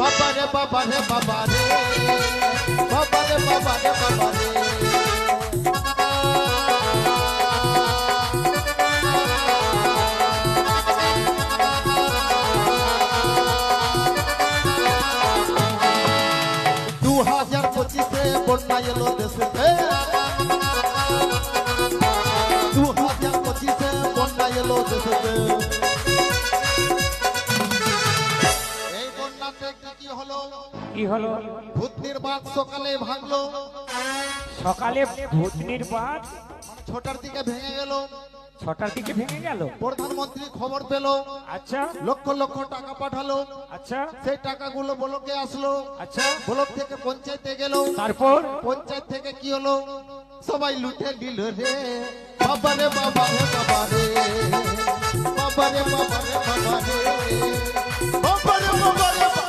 বাবা রে বাবা রে বাবা রে বাবা রে বাবা রে বাবা রে বন্যা এলো দেশেতে 2025 বন্যা এলো দেশেতে এই বন্যাতে কি হলো ভূতনির বাঁধ সকালে ভাঙলো সকালে ভূতনির বাঁধ ছটার দিকে ভেঙে গেল প্রধানমন্ত্রী খবর পেল আচ্ছা লক্ষ লক্ষ টাকা পাঠালো আচ্ছা সেই টাকাগুলো ব্লকে আসলো আচ্ছা ব্লক থেকে পঞ্চায়েতে গেল তারপর পঞ্চায়েত থেকে কি হলো সবাই লুটে নিল রে বাবা রে বাবা রে বাবা রে বাবা রে বাবা রে বাবা রে বাবা রে বাবা রে